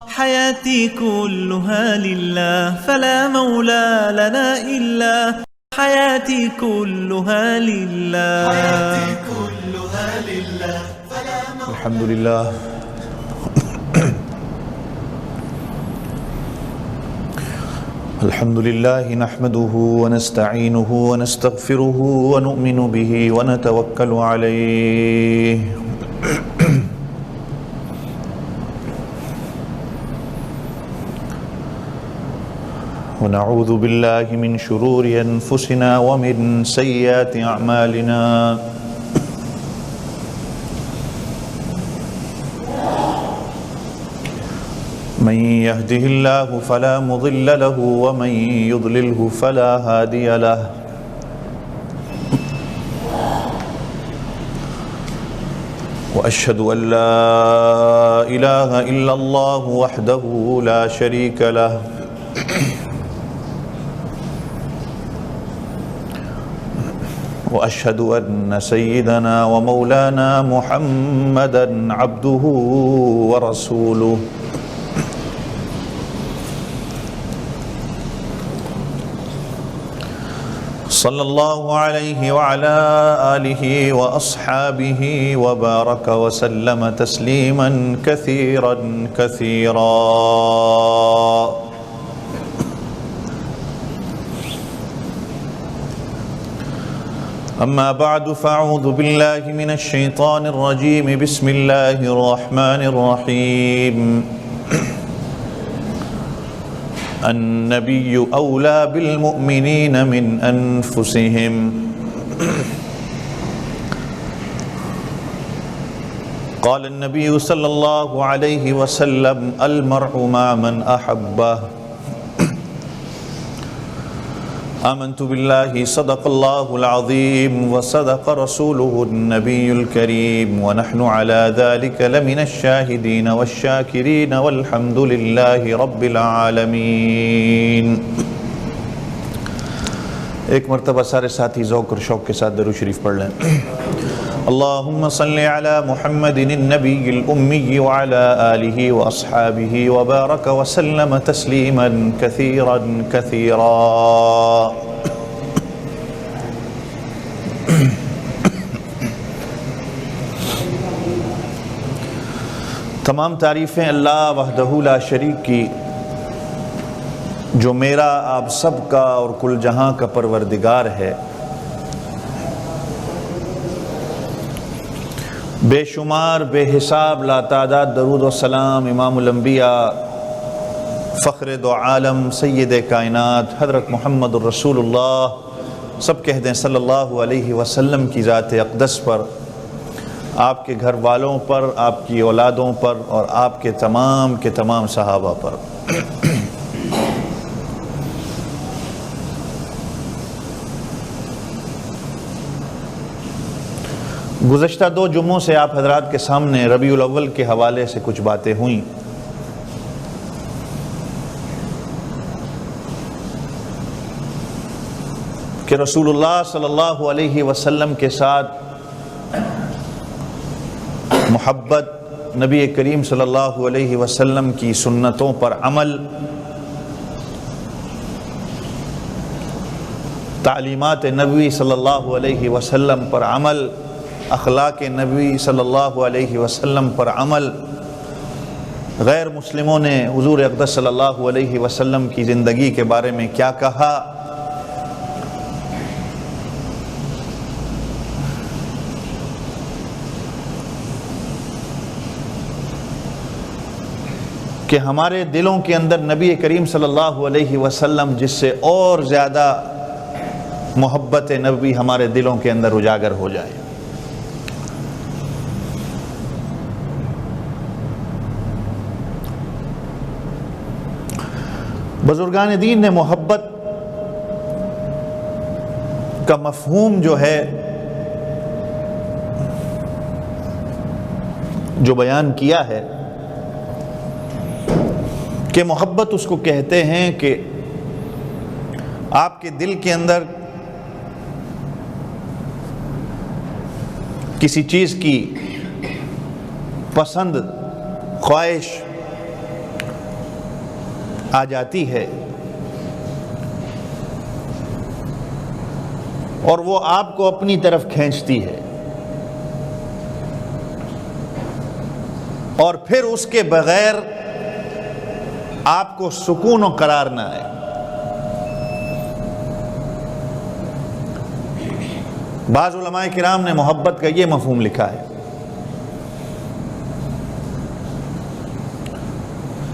حياتي كلها لله فلا مولى لنا إلا حياتي كلها لله الحمد لله الحمد لله نحمده ونستعينه ونستغفره ونؤمن به ونتوكل عليه ونعوذ بالله من شرور أنفسنا ومن سيئات أعمالنا من يهده الله فلا مضل له ومن يضلله فلا هادي له وأشهد أن لا إله إلا الله وحده لا شريك له وأشهد أن سيدنا ومولانا محمدًا عبده ورسوله صلى الله عليه وعلى آله وأصحابه وبارك وسلم تسليما كثيرا كثيرا. أما بعد فأعوذ بالله من الشيطان الرجيم. بسم الله الرحمن الرحيم. النبي أولى بالمؤمنين من أنفسهم. قال النبي صلى الله عليه وسلم المرء مع من أحبه. آمنت بالله صدق الله العظيم وصدق رسوله النبي الكريم ونحن على ذلك لمن الشاهدين والشاكرين والحمد لله رب العالمین. ایک مرتبہ سارے ساتھی ذوق اور شوق کے ساتھ درود شریف پڑھ لیں. اللہم صل علی محمد النبی الأمی وعلى آلہ واصحابہ وبارک وسلم تسلیما کثیرا کثیرا. تمام تعریفیں اللہ وحدہ لا شریک کی، جو میرا آپ سب کا اور کل جہاں کا پروردگار ہے. بے شمار بے حساب لا تعداد درود و سلام امام الانبیاء فخر دو عالم سید کائنات حضرت محمد الرسول اللہ، سب کہہ دیں صلی اللہ علیہ وسلم کی ذات اقدس پر، آپ کے گھر والوں پر، آپ کی اولادوں پر اور آپ کے تمام صحابہ پر. گزشتہ 2 جمعوں سے آپ حضرات کے سامنے ربیع الاول کے حوالے سے کچھ باتیں ہوئیں. کہ رسول اللہ صلی اللہ علیہ وسلم کے ساتھ محبت، نبی کریم صلی اللہ علیہ وسلم کی سنتوں پر عمل، تعلیمات نبی صلی اللہ علیہ وسلم پر عمل، اخلاق نبی صلی اللہ علیہ وسلم پر عمل. غیر مسلموں نے حضور اقدس صلی اللہ علیہ وسلم کی زندگی کے بارے میں کیا کہا، کہ ہمارے دلوں کے اندر نبی کریم صلی اللہ علیہ وسلم جس سے اور زیادہ محبت نبی ہمارے دلوں کے اندر اجاگر ہو جائے. بزرگان دین نے محبت کا مفہوم جو ہے جو بیان کیا ہے کہ محبت اس کو کہتے ہیں کہ آپ کے دل کے اندر کسی چیز کی پسند، خواہش آ جاتی ہے اور وہ آپ کو اپنی طرف کھینچتی ہے، اور پھر اس کے بغیر آپ کو سکون و قرار نہ آئے۔ بعض علماء کرام نے محبت کا یہ مفہوم لکھا ہے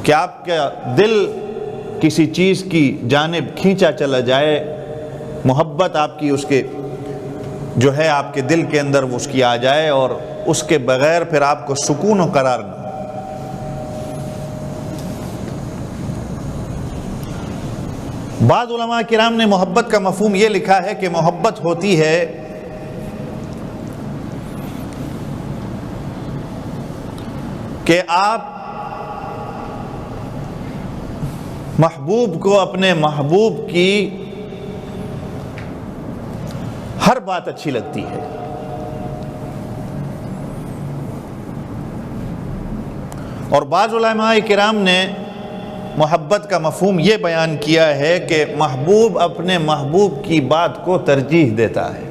کہ آپ کا دل کسی چیز کی جانب کھینچا چلا جائے، محبت آپ کی اس کے جو ہے آپ کے دل کے اندر اس کی آ جائے، اور اس کے بغیر پھر آپ کو سکون و قرار نہ۔ بعض علماء کرام نے محبت کا مفہوم یہ لکھا ہے کہ محبت ہوتی ہے کہ آپ محبوب کو اپنے محبوب کی ہر بات اچھی لگتی ہے، اور بعض علماء کرام نے محبت کا مفہوم یہ بیان کیا ہے کہ محبوب اپنے محبوب کی بات کو ترجیح دیتا ہے،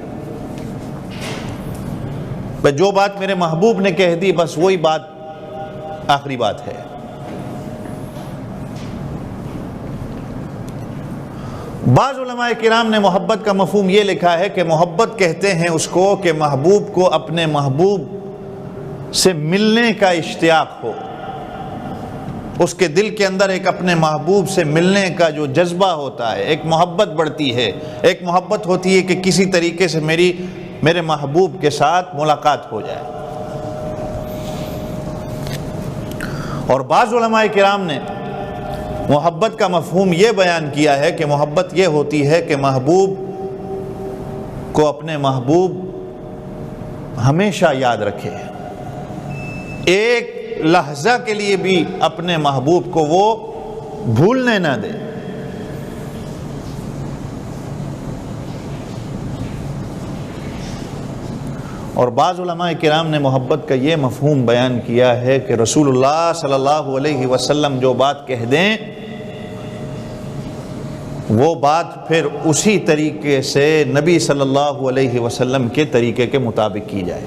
جو بات میرے محبوب نے کہہ دی بس وہی بات آخری بات ہے۔ بعض علماء کرام نے محبت کا مفہوم یہ لکھا ہے کہ محبت کہتے ہیں اس کو کہ محبوب کو اپنے محبوب سے ملنے کا اشتیاق ہو، اس کے دل کے اندر ایک اپنے محبوب سے ملنے کا جو جذبہ ہوتا ہے، ایک محبت بڑھتی ہے، ایک محبت ہوتی ہے کہ کسی طریقے سے میرے محبوب کے ساتھ ملاقات ہو جائے۔ اور بعض علماء کرام نے محبت کا مفہوم یہ بیان کیا ہے کہ محبت یہ ہوتی ہے کہ محبوب کو اپنے محبوب ہمیشہ یاد رکھے، ایک لحظہ کے لیے بھی اپنے محبوب کو وہ بھولنے نہ دے۔ اور بعض علماء کرام نے محبت کا یہ مفہوم بیان کیا ہے کہ رسول اللہ صلی اللہ علیہ وسلم جو بات کہہ دیں وہ بات پھر اسی طریقے سے نبی صلی اللہ علیہ وسلم کے طریقے کے مطابق کی جائے۔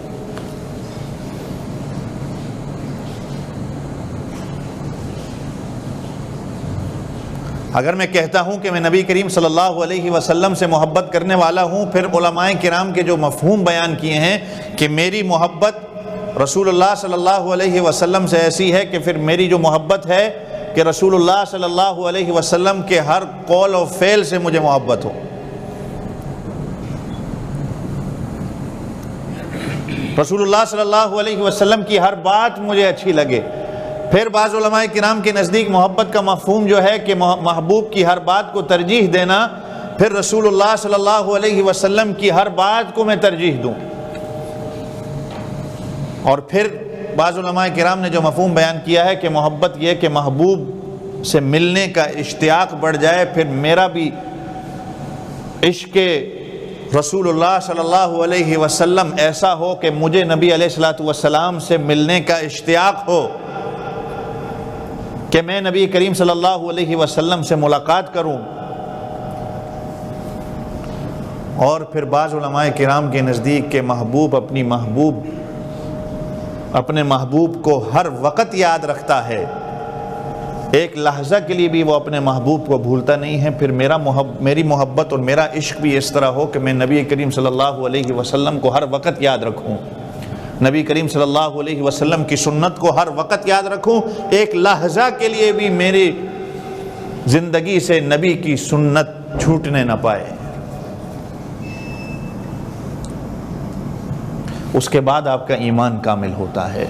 اگر میں کہتا ہوں کہ میں نبی کریم صلی اللہ علیہ وسلم سے محبت کرنے والا ہوں، پھر علماء کرام کے جو مفہوم بیان کیے ہیں کہ میری محبت رسول اللہ صلی اللہ علیہ وسلم سے ایسی ہے کہ پھر میری جو محبت ہے کہ رسول اللہ صلی اللہ علیہ وسلم کے ہر قول و فعل سے مجھے محبت ہو، رسول اللہ صلی اللہ علیہ وسلم کی ہر بات مجھے اچھی لگے۔ پھر بعض علماء کرام کے نزدیک محبت کا مفہوم جو ہے کہ محبوب کی ہر بات کو ترجیح دینا، پھر رسول اللہ صلی اللہ علیہ وسلم کی ہر بات کو میں ترجیح دوں۔ اور پھر بعض علماء کرام نے جو مفہوم بیان کیا ہے کہ محبت یہ کہ محبوب سے ملنے کا اشتیاق بڑھ جائے، پھر میرا بھی عشق رسول اللہ صلی اللہ علیہ وسلم ایسا ہو کہ مجھے نبی علیہ الصلوۃ والسلام سے ملنے کا اشتیاق ہو، کہ میں نبی کریم صلی اللہ علیہ وسلم سے ملاقات کروں۔ اور پھر بعض علماء کرام کے نزدیک کہ محبوب اپنے محبوب کو ہر وقت یاد رکھتا ہے، ایک لحظہ کے لیے بھی وہ اپنے محبوب کو بھولتا نہیں ہے۔ پھر میری محبت اور میرا عشق بھی اس طرح ہو کہ میں نبی کریم صلی اللہ علیہ وسلم کو ہر وقت یاد رکھوں، نبی کریم صلی اللہ علیہ وسلم کی سنت کو ہر وقت یاد رکھوں، ایک لحظہ کے لیے بھی میری زندگی سے نبی کی سنت چھوٹنے نہ پائے۔ اس کے بعد آپ کا ایمان کامل ہوتا ہے۔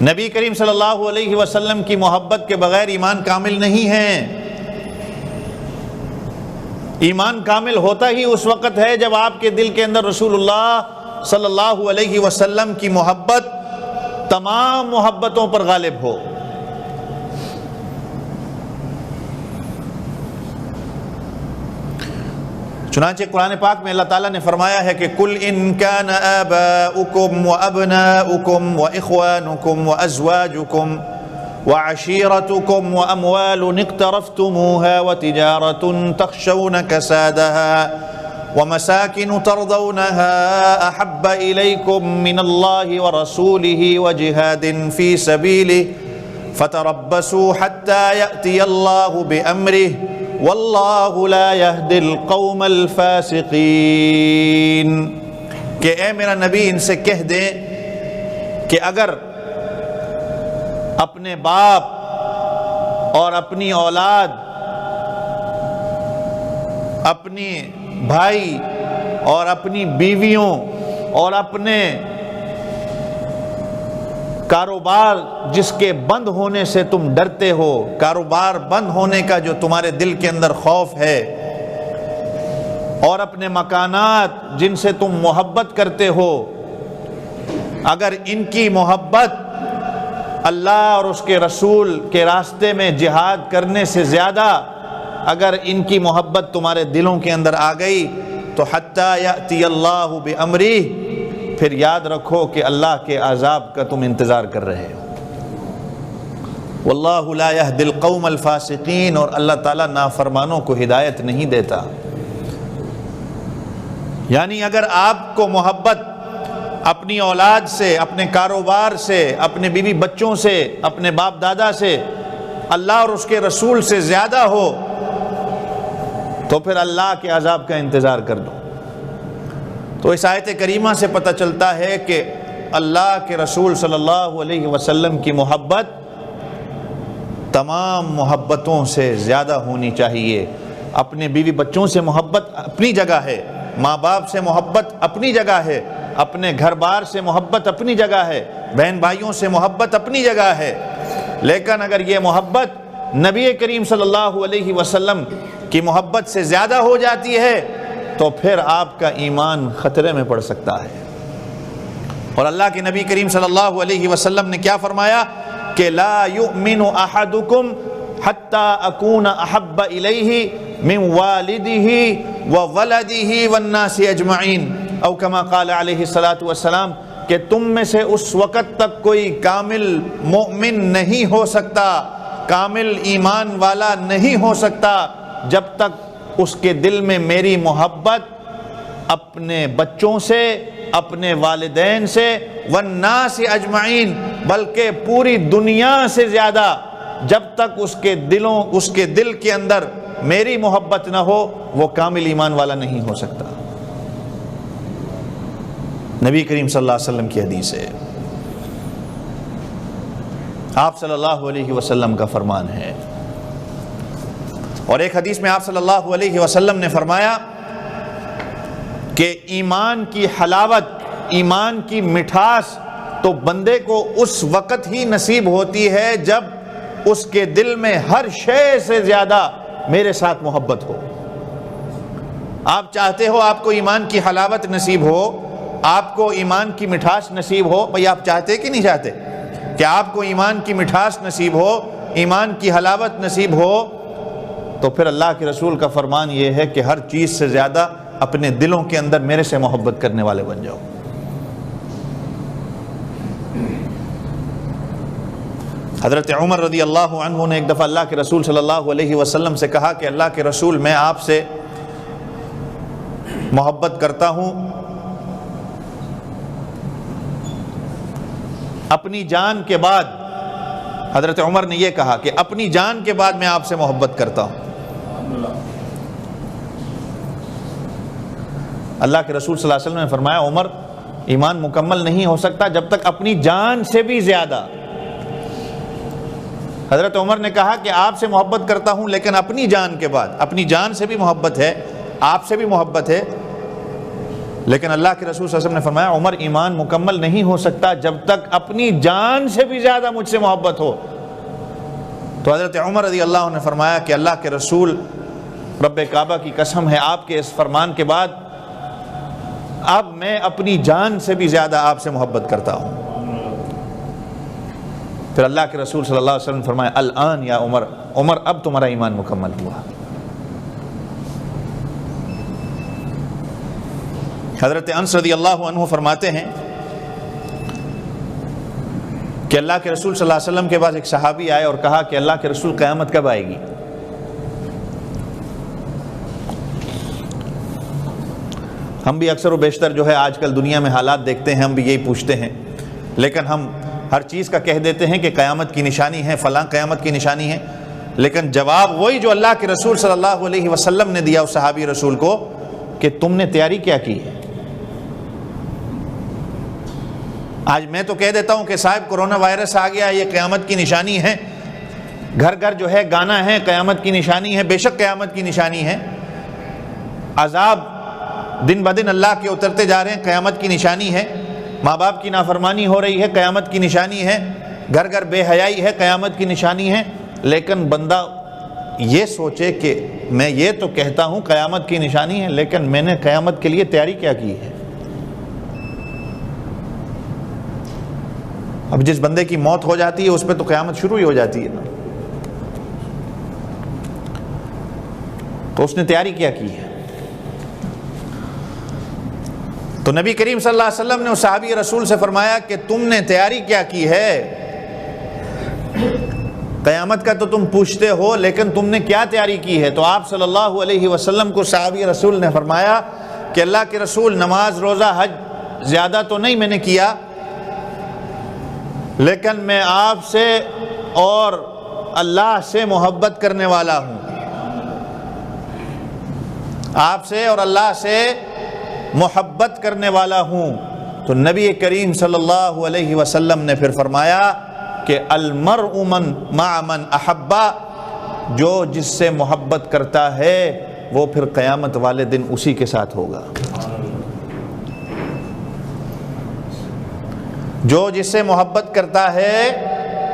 نبی کریم صلی اللہ علیہ وسلم کی محبت کے بغیر ایمان کامل نہیں ہے۔ ایمان کامل ہوتا ہی اس وقت ہے جب آپ کے دل کے اندر رسول اللہ صلی اللہ علیہ وسلم کی محبت تمام محبتوں پر غالب ہو۔ چنانچہ قرآن پاک میں اللہ تعالیٰ نے فرمایا ہے کہ قُلْ إِن كَانَ آبَاؤُكُمْ وَأَبْنَاؤُكُمْ وَإِخْوَانُكُمْ وَأَزْوَاجُكُمْ وَعَشِيرَتُكُمْ وَأَمْوَالٌ اقْتَرَفْتُمُوهَا وَتِجَارَةٌ تَخْشَوْنَ كَسَادَهَا وَمَسَاكِنُ تَرْضَوْنَهَا أَحَبَّ إِلَيْكُم مِّنَ اللَّهِ وَرَسُولِهِ وَجِهَادٍ فِي سَبِيلِهِ فَتَرَبَّصُوا حَتَّى يَأْتِيَ اللَّهُ بِأَمْرِهِ واللہ لا يہدی القوم الفاسقین، کہ اے میرا نبی ان سے کہہ دے کہ اگر اپنے باپ اور اپنی اولاد، اپنی بھائی اور اپنی بیویوں اور اپنے کاروبار جس کے بند ہونے سے تم ڈرتے ہو، کاروبار بند ہونے کا جو تمہارے دل کے اندر خوف ہے، اور اپنے مکانات جن سے تم محبت کرتے ہو، اگر ان کی محبت اللہ اور اس کے رسول کے راستے میں جہاد کرنے سے زیادہ اگر ان کی محبت تمہارے دلوں کے اندر آ گئی تو حتی یأتی اللہ بامرہ، پھر یاد رکھو کہ اللہ کے عذاب کا تم انتظار کر رہے ہو۔ واللہ لا یہدی القوم الفاسقین، اور اللہ تعالیٰ نافرمانوں کو ہدایت نہیں دیتا۔ یعنی اگر آپ کو محبت اپنی اولاد سے، اپنے کاروبار سے، اپنے بیوی بچوں سے، اپنے باپ دادا سے، اللہ اور اس کے رسول سے زیادہ ہو تو پھر اللہ کے عذاب کا انتظار کر دو۔ تو اس آیت کریمہ سے پتہ چلتا ہے کہ اللہ کے رسول صلی اللہ علیہ وسلم کی محبت تمام محبتوں سے زیادہ ہونی چاہیے۔ اپنے بیوی بچوں سے محبت اپنی جگہ ہے، ماں باپ سے محبت اپنی جگہ ہے، اپنے گھر بار سے محبت اپنی جگہ ہے، بہن بھائیوں سے محبت اپنی جگہ ہے، لیکن اگر یہ محبت نبی کریم صلی اللہ علیہ وسلم کی محبت سے زیادہ ہو جاتی ہے تو پھر آپ کا ایمان خطرے میں پڑ سکتا ہے۔ اور اللہ کے نبی کریم صلی اللہ علیہ وسلم نے کیا فرمایا کہ لا یؤمن احدکم حتی اکون احب الیہ من والدہ وولدہ والناس اجمعین، او کما قال علیہ السلام، کہ تم میں سے اس وقت تک کوئی کامل مومن نہیں ہو سکتا، کامل ایمان والا نہیں ہو سکتا جب تک اس کے دل میں میری محبت اپنے بچوں سے، اپنے والدین سے، والناس اجمعین، بلکہ پوری دنیا سے زیادہ جب تک اس کے دل کے اندر میری محبت نہ ہو وہ کامل ایمان والا نہیں ہو سکتا۔ نبی کریم صلی اللہ علیہ وسلم کی حدیث ہے، آپ صلی اللہ علیہ وسلم کا فرمان ہے۔ اور ایک حدیث میں آپ صلی اللہ علیہ وسلم نے فرمایا کہ ایمان کی حلاوت، ایمان کی مٹھاس تو بندے کو اس وقت ہی نصیب ہوتی ہے جب اس کے دل میں ہر شے سے زیادہ میرے ساتھ محبت ہو۔ آپ چاہتے ہو آپ کو ایمان کی حلاوت نصیب ہو، آپ کو ایمان کی مٹھاس نصیب ہو، بھئی آپ چاہتے کہ نہیں چاہتے کہ آپ کو ایمان کی مٹھاس نصیب ہو، ایمان کی حلاوت نصیب ہو؟ تو پھر اللہ کے رسول کا فرمان یہ ہے کہ ہر چیز سے زیادہ اپنے دلوں کے اندر میرے سے محبت کرنے والے بن جاؤ۔ حضرت عمر رضی اللہ عنہ نے ایک دفعہ اللہ کے رسول صلی اللہ علیہ وسلم سے کہا کہ اللہ کے رسول میں آپ سے محبت کرتا ہوں، اپنی جان کے بعد، حضرت عمر نے یہ کہا کہ اپنی جان کے بعد میں آپ سے محبت کرتا ہوں۔ اللہ کے رسول صلی اللہ علیہ وسلم نے فرمایا عمر، ایمان مکمل نہیں ہو سکتا جب تک اپنی جان سے بھی زیادہ۔ حضرت عمر نے کہا کہ آپ سے محبت کرتا ہوں لیکن اپنی جان کے بعد، اپنی جان سے بھی محبت ہے، آپ سے بھی محبت ہے، لیکن اللہ کے رسول صلی اللہ علیہ وسلم نے فرمایا عمر، ایمان مکمل نہیں ہو سکتا جب تک اپنی جان سے بھی زیادہ مجھ سے محبت ہو۔ تو حضرت عمر رضی اللہ عنہ نے فرمایا کہ اللہ کے رسول، رب کعبہ کی قسم ہے، آپ کے اس فرمان کے بعد اب میں اپنی جان سے بھی زیادہ آپ سے محبت کرتا ہوں۔ پھر اللہ کے رسول صلی اللہ علیہ وسلم نے فرمایا الآن یا عمر، عمر اب تمہارا ایمان مکمل ہوا۔ حضرت انس رضی اللہ عنہ فرماتے ہیں کہ اللہ کے رسول صلی اللہ علیہ وسلم کے پاس ایک صحابی آئے اور کہا کہ اللہ کے رسول قیامت کب آئے گی؟ ہم بھی اکثر و بیشتر جو ہے آج کل دنیا میں حالات دیکھتے ہیں، ہم بھی یہی پوچھتے ہیں، لیکن ہم ہر چیز کا کہہ دیتے ہیں کہ قیامت کی نشانی ہے، فلاں قیامت کی نشانی ہے، لیکن جواب وہی جو اللہ کے رسول صلی اللہ علیہ وسلم نے دیا اس صحابی رسول کو کہ تم نے تیاری کیا کی ہے؟ آج میں تو کہہ دیتا ہوں کہ صاحب کرونا وائرس آ گیا، یہ قیامت کی نشانی ہے، گھر گھر جو ہے گانا ہے قیامت کی نشانی ہے، بے شک قیامت کی نشانی ہے، عذاب دن بدن اللہ کے اترتے جا رہے ہیں، قیامت کی نشانی ہے، ماں باپ کی نافرمانی ہو رہی ہے، قیامت کی نشانی ہے، گھر گھر بے حیائی ہے، قیامت کی نشانی ہے، لیکن بندہ یہ سوچے کہ میں یہ تو کہتا ہوں قیامت کی نشانی ہے، لیکن میں نے قیامت کے لیے تیاری کیا کی ہے؟ اب جس بندے کی موت ہو جاتی ہے اس پہ تو قیامت شروع ہی ہو جاتی ہے نا، تو اس نے تیاری کیا کی ہے؟ تو نبی کریم صلی اللہ علیہ وسلم نے اس صحابی رسول سے فرمایا کہ تم نے تیاری کیا کی ہے؟ قیامت کا تو تم پوچھتے ہو، لیکن تم نے کیا تیاری کی ہے؟ تو آپ صلی اللہ علیہ وسلم کو صحابی رسول نے فرمایا کہ اللہ کے رسول نماز روزہ حج زیادہ تو نہیں میں نے کیا، لیکن میں آپ سے اور اللہ سے محبت کرنے والا ہوں، آپ سے اور اللہ سے محبت کرنے والا ہوں۔ تو نبی کریم صلی اللہ علیہ وسلم نے پھر فرمایا کہ المرء من مع من احبا، جو جس سے محبت کرتا ہے وہ پھر قیامت والے دن اسی کے ساتھ ہوگا، جو جس سے محبت کرتا ہے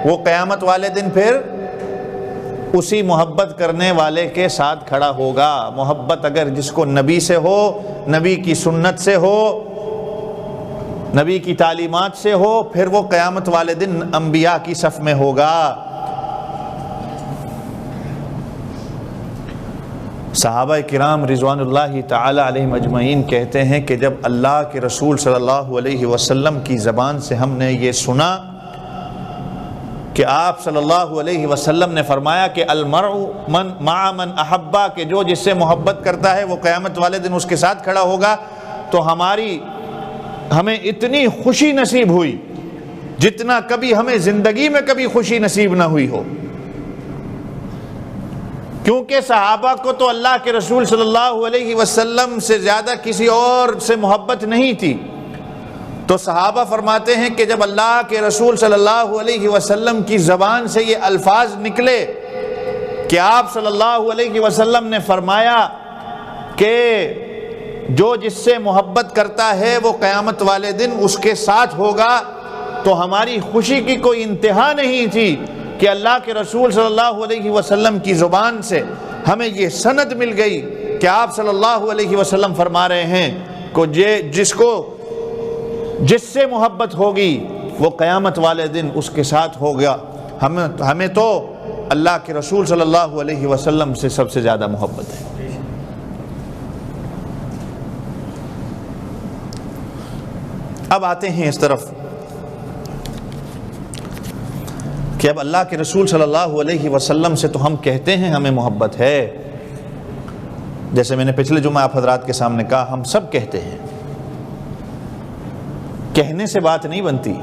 وہ قیامت والے دن پھر اسی محبت کرنے والے کے ساتھ کھڑا ہوگا۔ محبت اگر جس کو نبی سے ہو، نبی کی سنت سے ہو، نبی کی تعلیمات سے ہو، پھر وہ قیامت والے دن انبیاء کی صف میں ہوگا۔ صحابہ کرام رضوان اللہ تعالی علیہم اجمعین کہتے ہیں کہ جب اللہ کے رسول صلی اللہ علیہ وسلم کی زبان سے ہم نے یہ سنا کہ آپ صلی اللہ علیہ وسلم نے فرمایا کہ المرء من مع من احبا، کہ جو جس سے محبت کرتا ہے وہ قیامت والے دن اس کے ساتھ کھڑا ہوگا، تو ہمیں اتنی خوشی نصیب ہوئی جتنا کبھی ہمیں زندگی میں کبھی خوشی نصیب نہ ہوئی ہو، کیونکہ صحابہ کو تو اللہ کے رسول صلی اللہ علیہ وسلم سے زیادہ کسی اور سے محبت نہیں تھی۔ تو صحابہ فرماتے ہیں کہ جب اللہ کے رسول صلی اللہ علیہ وسلم کی زبان سے یہ الفاظ نکلے کہ آپ صلی اللہ علیہ وسلم نے فرمایا کہ جو جس سے محبت کرتا ہے وہ قیامت والے دن اس کے ساتھ ہوگا، تو ہماری خوشی کی کوئی انتہا نہیں تھی کہ اللہ کے رسول صلی اللہ علیہ وسلم کی زبان سے ہمیں یہ سند مل گئی کہ آپ صلی اللہ علیہ وسلم فرما رہے ہیں کہ جس سے محبت ہوگی وہ قیامت والے دن اس کے ساتھ ہوگا۔ ہمیں تو اللہ کے رسول صلی اللہ علیہ وسلم سے سب سے زیادہ محبت ہے۔ اب آتے ہیں اس طرف کہ اب اللہ کے رسول صلی اللہ علیہ وسلم سے تو ہم کہتے ہیں ہمیں محبت ہے، جیسے میں نے پچھلے جمعہ آپ حضرات کے سامنے کہا، ہم سب کہتے ہیں، کہنے سے بات نہیں بنتی۔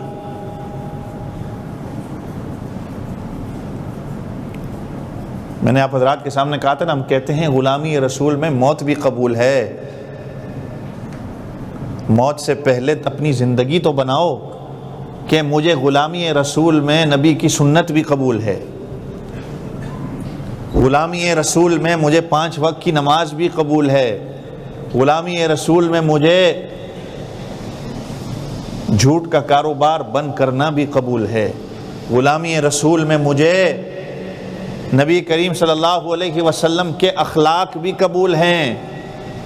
میں نے آپ حضرات کے سامنے کہا تھا نا، ہم کہتے ہیں غلامی رسول میں موت بھی قبول ہے، موت سے پہلے اپنی زندگی تو بناؤ کہ مجھے غلامی رسول میں نبی کی سنت بھی قبول ہے، غلامی رسول میں مجھے 5 وقت کی نماز بھی قبول ہے، غلامی رسول میں مجھے جھوٹ کا کاروبار بند کرنا بھی قبول ہے، غلامی رسول میں مجھے نبی کریم صلی اللہ علیہ وسلم کے اخلاق بھی قبول ہیں،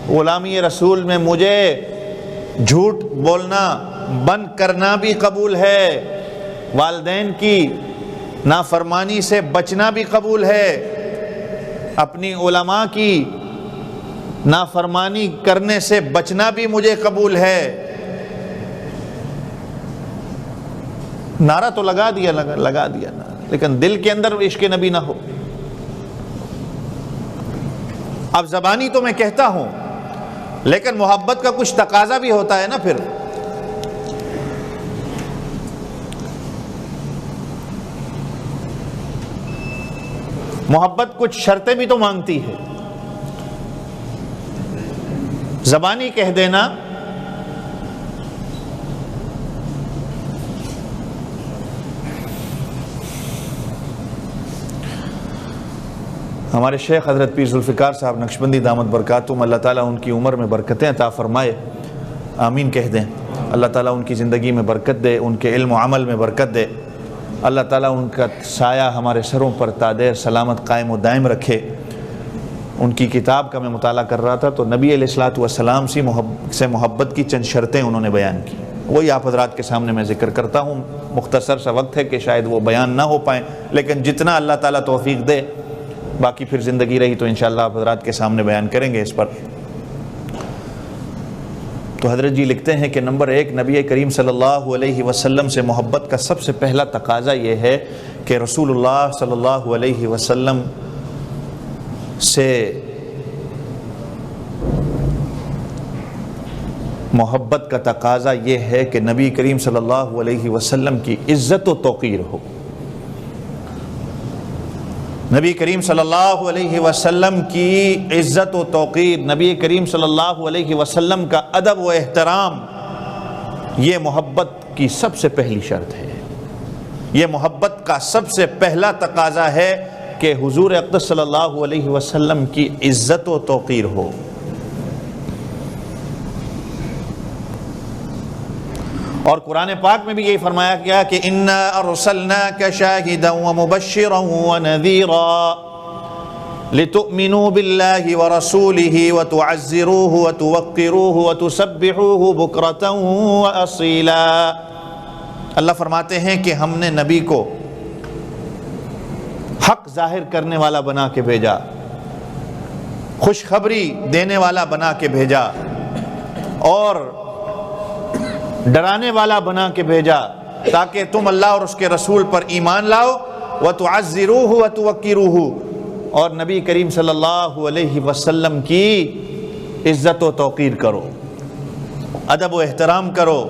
غلامی رسول میں مجھے جھوٹ بولنا بند کرنا بھی قبول ہے، والدین کی نافرمانی سے بچنا بھی قبول ہے، اپنی علماء کی نافرمانی کرنے سے بچنا بھی مجھے قبول ہے۔ نعرہ تو لگا دیا لیکن دل کے اندر عشق نبی نہ ہو۔ اب زبانی تو میں کہتا ہوں لیکن محبت کا کچھ تقاضا بھی ہوتا ہے نا، پھر محبت کچھ شرطیں بھی تو مانگتی ہے۔ زبانی کہہ دینا ہمارے شیخ حضرت پیر ذوالفقار صاحب نقشبندی دامت برکاتہم، اللہ تعالیٰ ان کی عمر میں برکتیں عطا فرمائے، آمین کہہ دیں۔ اللہ تعالیٰ ان کی زندگی میں برکت دے، ان کے علم و عمل میں برکت دے، اللہ تعالیٰ ان کا سایہ ہمارے سروں پر تادیر سلامت قائم و دائم رکھے۔ ان کی کتاب کا میں مطالعہ کر رہا تھا تو نبی علیہ الصلوۃ والسلام سے محبت کی چند شرطیں انہوں نے بیان کی، وہی آپ حضرات کے سامنے میں ذکر کرتا ہوں۔ مختصر سا وقت ہے کہ شاید وہ بیان نہ ہو پائیں، لیکن جتنا اللہ تعالیٰ توفیق دے، باقی پھر زندگی رہی تو انشاءاللہ آپ حضرات کے سامنے بیان کریں گے اس پر۔ تو حضرت جی لکھتے ہیں کہ نمبر 1، نبی کریم صلی اللہ علیہ وسلم سے محبت کا سب سے پہلا تقاضا یہ ہے کہ رسول اللہ صلی اللہ علیہ وسلم سے محبت کا تقاضا یہ ہے کہ نبی کریم صلی اللہ علیہ وسلم کی عزت و توقیر ہو۔ نبی کریم صلی اللہ علیہ وسلم کی عزت و توقیر، نبی کریم صلی اللہ علیہ وسلم کا ادب و احترام، یہ محبت کی سب سے پہلی شرط ہے۔ یہ محبت کا سب سے پہلا تقاضا ہے کہ حضور اقدس صلی اللہ علیہ وسلم کی عزت و توقیر ہو۔ اور قرآن پاک میں بھی یہی فرمایا گیا کہ اِنَّا أَرْسَلْنَاكَ شَاهِدًا وَمُبَشِّرًا وَنَذِيرًا لِتُؤْمِنُوا بِاللَّهِ وَرَسُولِهِ وَتُعَزِّرُوهُ وَتُوَقِّرُوهُ وَتُسَبِّحُوهُ بُكْرَةً وَأَصِيلًا۔ اللہ فرماتے ہیں کہ ہم نے نبی کو حق ظاہر کرنے والا بنا کے بھیجا، خوشخبری دینے والا بنا کے بھیجا، اور ڈرانے والا بنا کے بھیجا تاکہ تم اللہ اور اس کے رسول پر ایمان لاؤ۔ وَتُعَزِّرُوهُ وَتُوَقِّرُوهُ، اور نبی کریم صلی اللہ علیہ وسلم کی عزت و توقیر کرو، ادب و احترام کرو،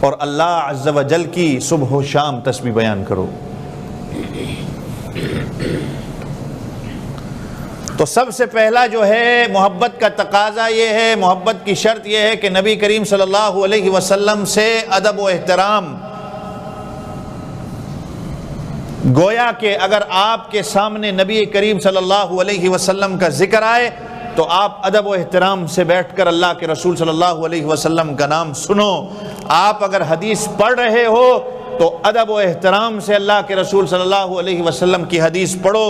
اور اللہ عز و جل کی صبح و شام تسبیح بیان کرو۔ تو سب سے پہلا جو ہے محبت کا تقاضا یہ ہے، محبت کی شرط یہ ہے کہ نبی کریم صلی اللہ علیہ وسلم سے ادب و احترام۔ گویا کہ اگر آپ کے سامنے نبی کریم صلی اللہ علیہ وسلم کا ذکر آئے تو آپ ادب و احترام سے بیٹھ کر اللہ کے رسول صلی اللہ علیہ وسلم کا نام سنو۔ آپ اگر حدیث پڑھ رہے ہو تو ادب و احترام سے اللہ کے رسول صلی اللہ علیہ وسلم کی حدیث پڑھو،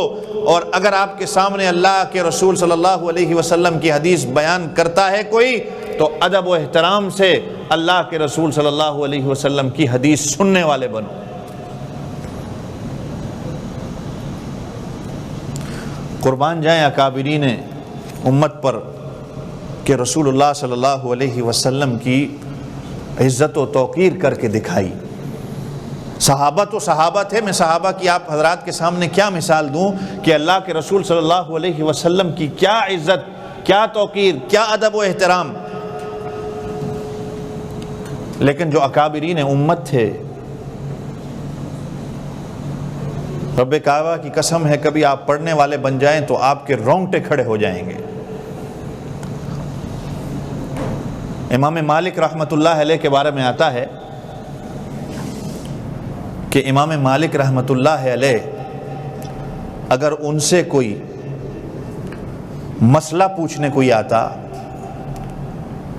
اور اگر آپ کے سامنے اللہ کے رسول صلی اللہ علیہ وسلم کی حدیث بیان کرتا ہے کوئی تو ادب و احترام سے اللہ کے رسول صلی اللہ علیہ وسلم کی حدیث سننے والے بنو۔ قربان جائیں اکابرین امت پر کہ رسول اللہ صلی اللہ علیہ وسلم کی عزت و توقیر کر کے دکھائی۔ صحابہ تو صحابہ تھے، میں صحابہ کی آپ حضرات کے سامنے کیا مثال دوں کہ اللہ کے رسول صلی اللہ علیہ وسلم کی کیا عزت، کیا توقیر، کیا ادب و احترام۔ لیکن جو اکابرین امت تھے، رب کعبہ کی قسم ہے کبھی آپ پڑھنے والے بن جائیں تو آپ کے رونگٹے کھڑے ہو جائیں گے۔ امام مالک رحمۃ اللہ علیہ کے بارے میں آتا ہے کہ امام مالک رحمۃ اللہ علیہ اگر ان سے کوئی مسئلہ پوچھنے کوئی آتا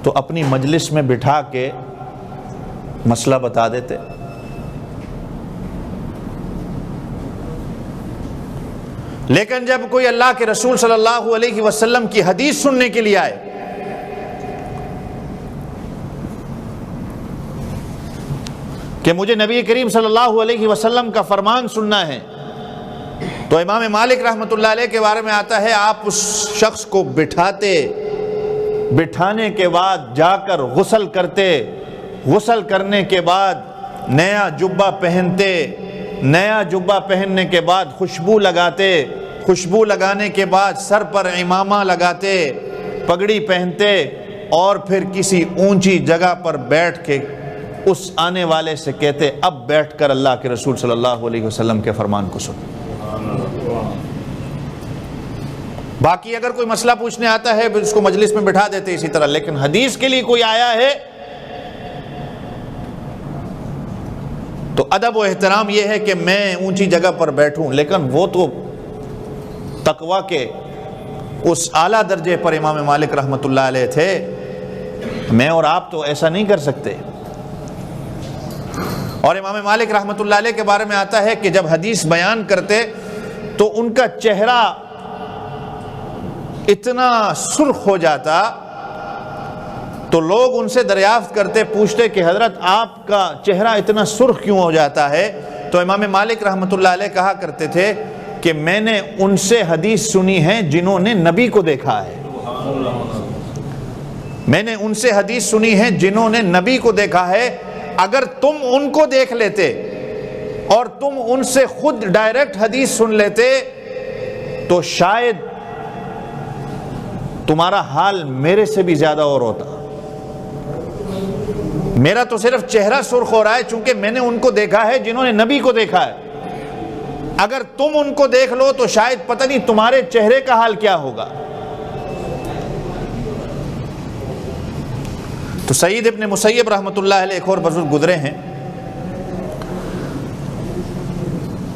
تو اپنی مجلس میں بٹھا کے مسئلہ بتا دیتے، لیکن جب کوئی اللہ کے رسول صلی اللہ علیہ وسلم کی حدیث سننے کے لیے آئے کہ مجھے نبی کریم صلی اللہ علیہ وسلم کا فرمان سننا ہے تو امام مالک رحمۃ اللہ علیہ کے بارے میں آتا ہے آپ اس شخص کو بٹھانے کے بعد جا کر غسل کرتے، غسل کرنے کے بعد نیا جبہ پہنتے، نیا جبہ پہننے کے بعد خوشبو لگاتے، خوشبو لگانے کے بعد سر پر عمامہ لگاتے، پگڑی پہنتے، اور پھر کسی اونچی جگہ پر بیٹھ کے اس آنے والے سے کہتے اب بیٹھ کر اللہ کے رسول صلی اللہ علیہ وسلم کے فرمان کو سن۔ باقی اگر کوئی مسئلہ پوچھنے آتا ہے اس کو مجلس میں بٹھا دیتے اسی طرح، لیکن حدیث کے لیے کوئی آیا ہے تو ادب و احترام یہ ہے کہ میں اونچی جگہ پر بیٹھوں، لیکن وہ تو تقوی کے اس اعلیٰ درجے پر امام مالک رحمۃ اللہ علیہ تھے، میں اور آپ تو ایسا نہیں کر سکتے۔ اور امام مالک رحمۃ اللہ علیہ کے بارے میں آتا ہے کہ جب حدیث بیان کرتے تو ان کا چہرہ اتنا سرخ ہو جاتا تو لوگ ان سے دریافت کرتے، پوچھتے کہ حضرت آپ کا چہرہ اتنا سرخ کیوں ہو جاتا ہے؟ تو امام مالک رحمۃ اللہ علیہ کہا کرتے تھے کہ میں نے ان سے حدیث سنی ہے جنہوں نے نبی کو دیکھا ہے، میں نے ان سے حدیث سنی ہے جنہوں نے نبی کو دیکھا ہے، اگر تم ان کو دیکھ لیتے اور تم ان سے خود ڈائریکٹ حدیث سن لیتے تو شاید تمہارا حال میرے سے بھی زیادہ اور ہوتا۔ میرا تو صرف چہرہ سرخ ہو رہا ہے چونکہ میں نے ان کو دیکھا ہے جنہوں نے نبی کو دیکھا ہے، اگر تم ان کو دیکھ لو تو شاید پتہ نہیں تمہارے چہرے کا حال کیا ہوگا۔ تو سعید ابن مسیب رحمۃ اللہ علیہ ایک اور بزرگ گزرے ہیں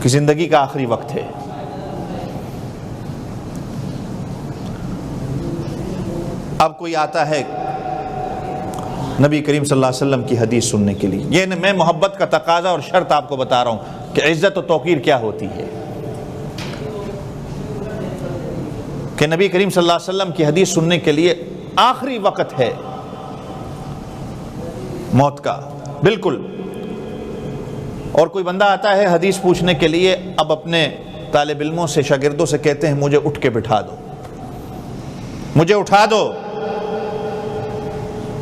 کہ زندگی کا آخری وقت ہے، اب کوئی آتا ہے نبی کریم صلی اللہ علیہ وسلم کی حدیث سننے کے لیے، یہ میں محبت کا تقاضا اور شرط آپ کو بتا رہا ہوں کہ عزت و توقیر کیا ہوتی ہے، کہ نبی کریم صلی اللہ علیہ وسلم کی حدیث سننے کے لیے آخری وقت ہے موت کا بالکل، اور کوئی بندہ آتا ہے حدیث پوچھنے کے لیے، اب اپنے طالب علموں سے شاگردوں سے کہتے ہیں مجھے اٹھ کے بٹھا دو، مجھے اٹھا دو،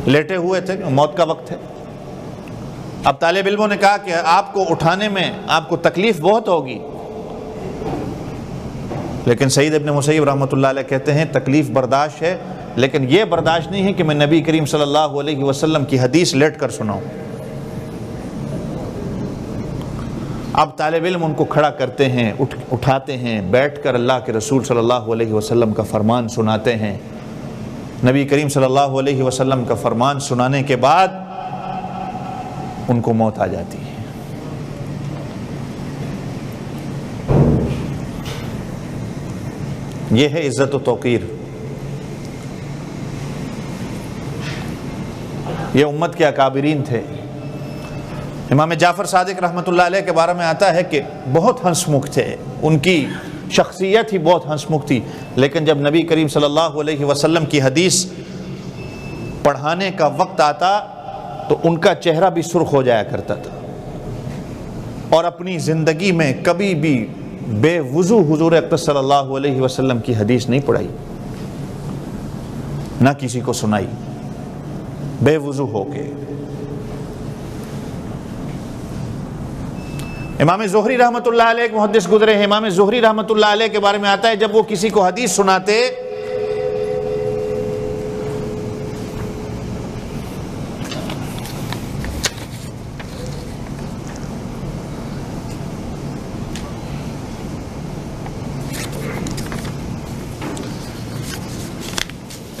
لیٹے ہوئے تھے، موت کا وقت ہے۔ اب طالب علموں نے کہا کہ آپ کو اٹھانے میں آپ کو تکلیف بہت ہوگی، لیکن سعید ابن مسیب رحمۃ اللہ علیہ کہتے ہیں تکلیف برداشت ہے، لیکن یہ برداشت نہیں ہے کہ میں نبی کریم صلی اللہ علیہ وسلم کی حدیث لیٹ کر سناؤں۔ اب طالب علم ان کو کھڑا کرتے ہیں، اٹھاتے ہیں، بیٹھ کر اللہ کے رسول صلی اللہ علیہ وسلم کا فرمان سناتے ہیں۔ نبی کریم صلی اللہ علیہ وسلم کا فرمان سنانے کے بعد ان کو موت آ جاتی ہے۔ یہ ہے عزت و توقیر، یہ امت کے اکابرین تھے۔ امام جعفر صادق رحمۃ اللہ علیہ کے بارے میں آتا ہے کہ بہت ہنس مکھ تھے، ان کی شخصیت ہی بہت ہنس مکھ تھی، لیکن جب نبی کریم صلی اللہ علیہ وسلم کی حدیث پڑھانے کا وقت آتا تو ان کا چہرہ بھی سرخ ہو جایا کرتا تھا، اور اپنی زندگی میں کبھی بھی بے وضو حضور اقدس صلی اللہ علیہ وسلم کی حدیث نہیں پڑھائی، نہ کسی کو سنائی، بے وضو ہو کے۔ امام زہری رحمۃ اللہ علیہ ایک محدث گزرے ہیں، امام زہری رحمۃ اللہ علیہ کے بارے میں آتا ہے جب وہ کسی کو حدیث سناتے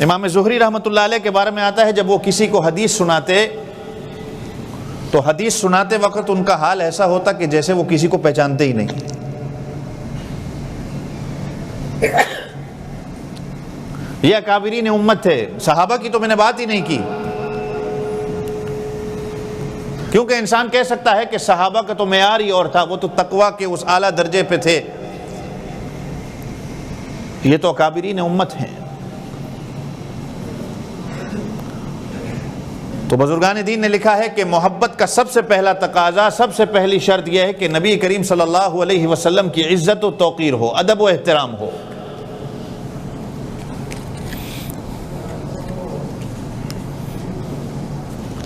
امام زہری رحمۃ اللہ علیہ کے بارے میں آتا ہے جب وہ کسی کو حدیث سناتے تو حدیث سناتے وقت ان کا حال ایسا ہوتا کہ جیسے وہ کسی کو پہچانتے ہی نہیں۔ یہ اکابرین امت تھے، صحابہ کی تو میں نے بات ہی نہیں کی، کیونکہ انسان کہہ سکتا ہے کہ صحابہ کا تو معیار ہی اور تھا، وہ تو تقویٰ کے اس اعلیٰ درجے پہ تھے، یہ تو اکابرین امت ہیں۔ تو بزرگان دین نے لکھا ہے کہ محبت کا سب سے پہلا تقاضا، سب سے پہلی شرط یہ ہے کہ نبی کریم صلی اللہ علیہ وسلم کی عزت و توقیر ہو، ادب و احترام ہو۔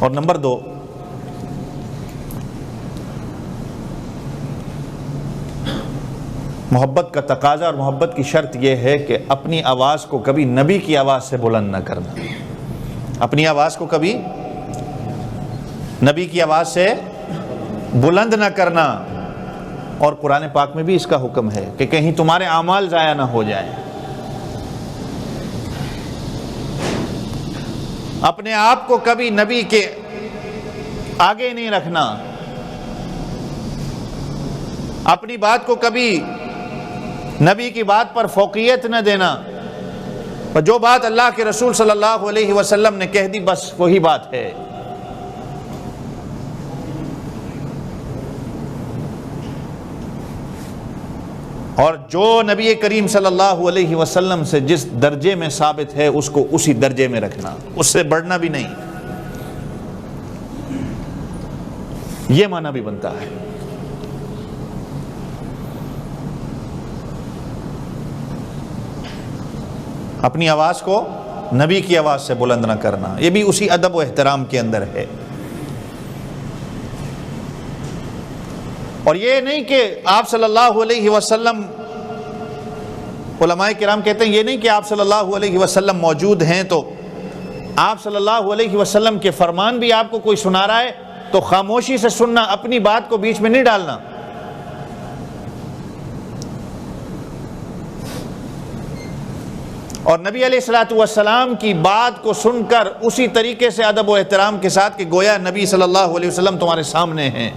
اور نمبر 2، محبت کا تقاضا اور محبت کی شرط یہ ہے کہ اپنی آواز کو کبھی نبی کی آواز سے بلند نہ کرنا، اپنی آواز کو کبھی نبی کی آواز سے بلند نہ کرنا۔ اور قرآن پاک میں بھی اس کا حکم ہے کہ کہیں تمہارے اعمال ضائع نہ ہو جائیں۔ اپنے آپ کو کبھی نبی کے آگے نہیں رکھنا، اپنی بات کو کبھی نبی کی بات پر فوقیت نہ دینا، اور جو بات اللہ کے رسول صلی اللہ علیہ وسلم نے کہہ دی بس وہی بات ہے۔ اور جو نبی کریم صلی اللہ علیہ وسلم سے جس درجے میں ثابت ہے اس کو اسی درجے میں رکھنا، اس سے بڑھنا بھی نہیں، یہ معنی بھی بنتا ہے۔ اپنی آواز کو نبی کی آواز سے بلند نہ کرنا، یہ بھی اسی ادب و احترام کے اندر ہے۔ اور یہ نہیں کہ آپ صلی اللہ علیہ وسلم، علماء کرام کہتے ہیں یہ نہیں کہ آپ صلی اللہ علیہ وسلم موجود ہیں تو آپ صلی اللہ علیہ وسلم کے فرمان بھی آپ کو کوئی سنا رہا ہے تو خاموشی سے سننا، اپنی بات کو بیچ میں نہیں ڈالنا۔ اور نبی علیہ الصلوۃ والسلام کی بات کو سن کر اسی طریقے سے ادب و احترام کے ساتھ کہ گویا نبی صلی اللہ علیہ وسلم تمہارے سامنے ہیں۔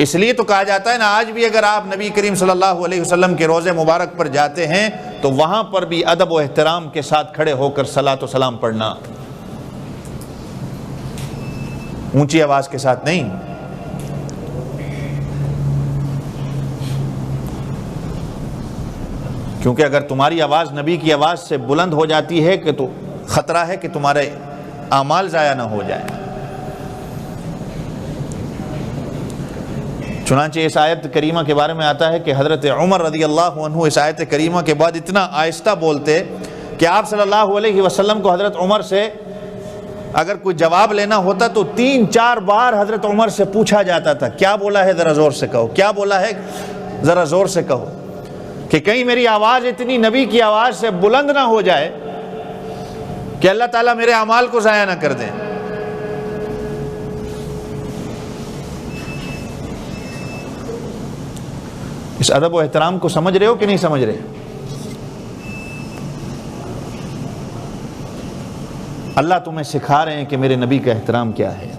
اس لیے تو کہا جاتا ہے نا، آج بھی اگر آپ نبی کریم صلی اللہ علیہ وسلم کے روضے مبارک پر جاتے ہیں تو وہاں پر بھی ادب و احترام کے ساتھ کھڑے ہو کر صلاۃ و سلام پڑھنا، اونچی آواز کے ساتھ نہیں۔ کیونکہ اگر تمہاری آواز نبی کی آواز سے بلند ہو جاتی ہے کہ تو خطرہ ہے کہ تمہارے اعمال ضائع نہ ہو جائیں۔ چنانچہ اس آیت کریمہ کے بارے میں آتا ہے کہ حضرت عمر رضی اللہ عنہ اس آیت کریمہ کے بعد اتنا آہستہ بولتے کہ آپ صلی اللہ علیہ وسلم کو حضرت عمر سے اگر کوئی جواب لینا ہوتا تو 3-4 بار حضرت عمر سے پوچھا جاتا تھا، کیا بولا ہے ذرا زور سے کہو، کیا بولا ہے ذرا زور سے کہو، کہ کہیں میری آواز اتنی نبی کی آواز سے بلند نہ ہو جائے کہ اللہ تعالیٰ میرے اعمال کو ضائع نہ کر دیں۔ اس ادب و احترام کو سمجھ رہے ہو کہ نہیں سمجھ رہے؟ اللہ تمہیں سکھا رہے ہیں کہ میرے نبی کا احترام کیا ہے۔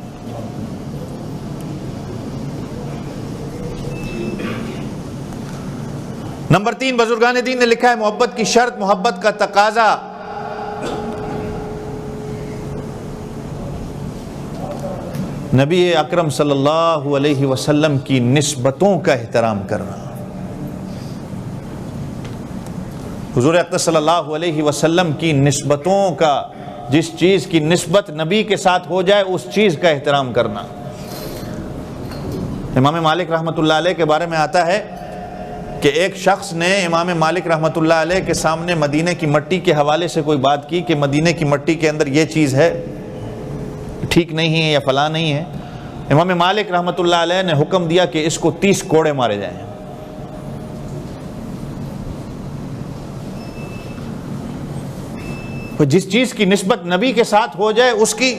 نمبر 3، بزرگان دین نے لکھا ہے محبت کی شرط، محبت کا تقاضا نبی اکرم صلی اللہ علیہ وسلم کی نسبتوں کا احترام کرنا۔ حضور اقدس صلی اللہ علیہ وسلم کی نسبتوں کا، جس چیز کی نسبت نبی کے ساتھ ہو جائے اس چیز کا احترام کرنا۔ امام مالک رحمۃ اللہ علیہ کے بارے میں آتا ہے کہ ایک شخص نے امام مالک رحمۃ اللہ علیہ کے سامنے مدینے کی مٹی کے حوالے سے کوئی بات کی کہ مدینے کی مٹی کے اندر یہ چیز ہے، ٹھیک نہیں ہے یا فلاں نہیں ہے۔ امام مالک رحمۃ اللہ علیہ نے حکم دیا کہ اس کو 30 کوڑے مارے جائیں۔ جس چیز کی نسبت نبی کے ساتھ ہو جائے اس کی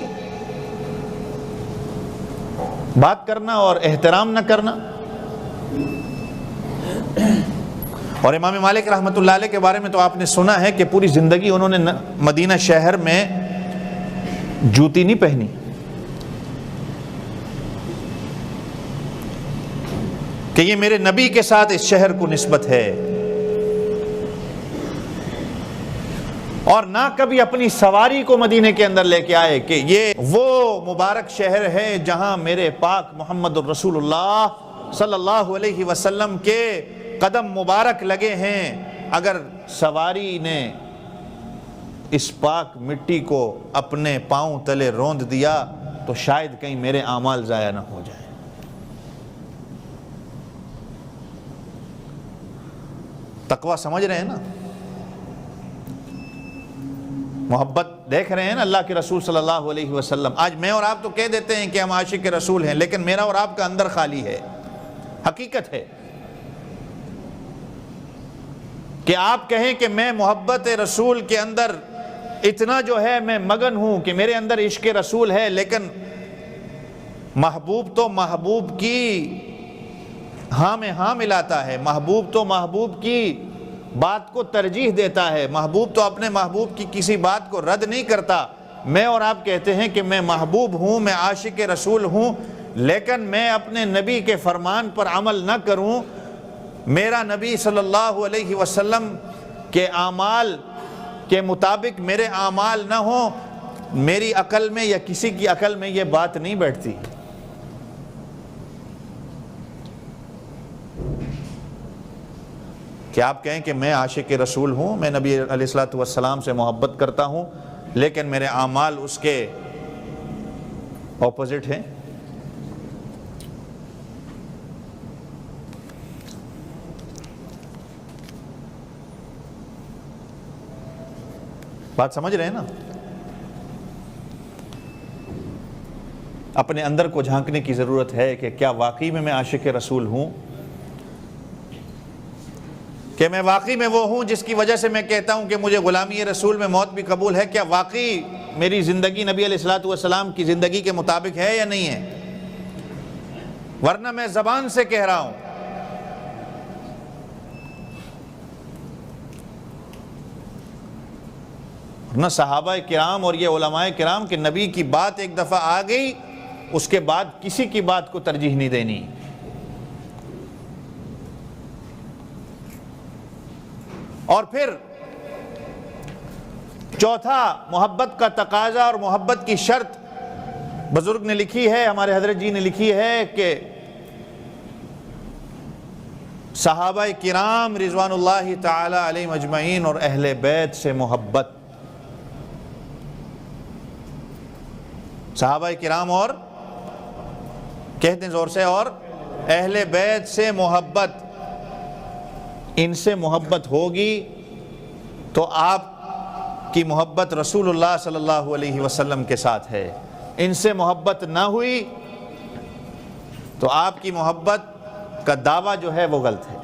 بات کرنا اور احترام نہ کرنا۔ اور امام مالک رحمۃ اللہ علیہ کے بارے میں تو آپ نے سنا ہے کہ پوری زندگی انہوں نے مدینہ شہر میں جوتی نہیں پہنی، کہ یہ میرے نبی کے ساتھ اس شہر کو نسبت ہے، اور نہ کبھی اپنی سواری کو مدینے کے اندر لے کے آئے کہ یہ وہ مبارک شہر ہے جہاں میرے پاک محمد الرسول اللہ صلی اللہ علیہ وسلم کے قدم مبارک لگے ہیں۔ اگر سواری نے اس پاک مٹی کو اپنے پاؤں تلے روند دیا تو شاید کہیں میرے اعمال ضائع نہ ہو جائیں۔ تقویٰ سمجھ رہے ہیں نا؟ محبت دیکھ رہے ہیں نا اللہ کے رسول صلی اللہ علیہ وسلم۔ آج میں اور آپ تو کہہ دیتے ہیں کہ ہم عاشق رسول ہیں، لیکن میرا اور آپ کا اندر خالی ہے۔ حقیقت ہے کہ آپ کہیں کہ میں محبت رسول کے اندر اتنا جو ہے میں مگن ہوں کہ میرے اندر عشق رسول ہے، لیکن محبوب تو محبوب کی ہاں میں ہاں ملاتا ہے، محبوب تو محبوب کی بات کو ترجیح دیتا ہے، محبوب تو اپنے محبوب کی کسی بات کو رد نہیں کرتا۔ میں اور آپ کہتے ہیں کہ میں محبوب ہوں، میں عاشق رسول ہوں، لیکن میں اپنے نبی کے فرمان پر عمل نہ کروں، میرا نبی صلی اللہ علیہ وسلم کے اعمال کے مطابق میرے اعمال نہ ہوں، میری عقل میں یا کسی کی عقل میں یہ بات نہیں بیٹھتی۔ کہ آپ کہیں کہ میں عاشق رسول ہوں، میں نبی علیہ السلام سے محبت کرتا ہوں، لیکن میرے اعمال اس کے اپوزٹ ہیں۔ بات سمجھ رہے ہیں نا؟ اپنے اندر کو جھانکنے کی ضرورت ہے کہ کیا واقعی میں عاشق رسول ہوں، کہ میں واقعی میں وہ ہوں جس کی وجہ سے میں کہتا ہوں کہ مجھے غلامی رسول میں موت بھی قبول ہے۔ کیا واقعی میری زندگی نبی علیہ السلام کی زندگی کے مطابق ہے یا نہیں ہے؟ ورنہ میں زبان سے کہہ رہا ہوں۔ ورنہ صحابہ کرام اور یہ علماء کرام کہ نبی کی بات ایک دفعہ آ گئی، اس کے بعد کسی کی بات کو ترجیح نہیں دینی۔ اور پھر چوتھا محبت کا تقاضا اور محبت کی شرط بزرگ نے لکھی ہے، ہمارے حضرت جی نے لکھی ہے کہ صحابہ کرام رضوان اللہ تعالی علیہم اجمعین اور اہل بیت سے محبت۔ صحابہ کرام اور کہتے ہیں زور سے، اور اہل بیت سے محبت، ان سے محبت ہوگی تو آپ کی محبت رسول اللہ صلی اللہ علیہ وسلم کے ساتھ ہے۔ ان سے محبت نہ ہوئی تو آپ کی محبت کا دعویٰ جو ہے وہ غلط ہے۔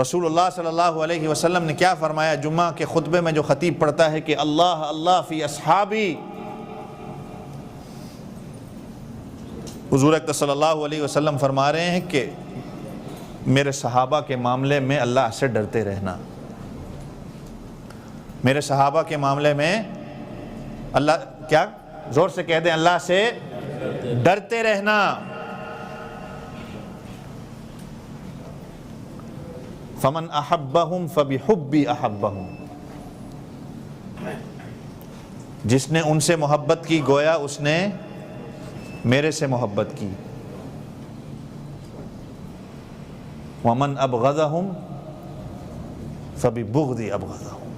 رسول اللہ صلی اللہ علیہ وسلم نے کیا فرمایا جمعہ کے خطبے میں جو خطیب پڑھتا ہے کہ اللہ اللہ فی اصحابی، حضور اکرم صلی اللہ علیہ وسلم فرما رہے ہیں کہ میرے صحابہ کے معاملے میں اللہ سے ڈرتے رہنا، میرے صحابہ کے معاملے میں اللہ، کیا زور سے کہہ دیں، اللہ سے ڈرتے رہنا۔ فمن احبہم فبحبی احبہم، جس نے ان سے محبت کی گویا اس نے میرے سے محبت کی۔ ومن ابغضہم فببغضی ابغضہم،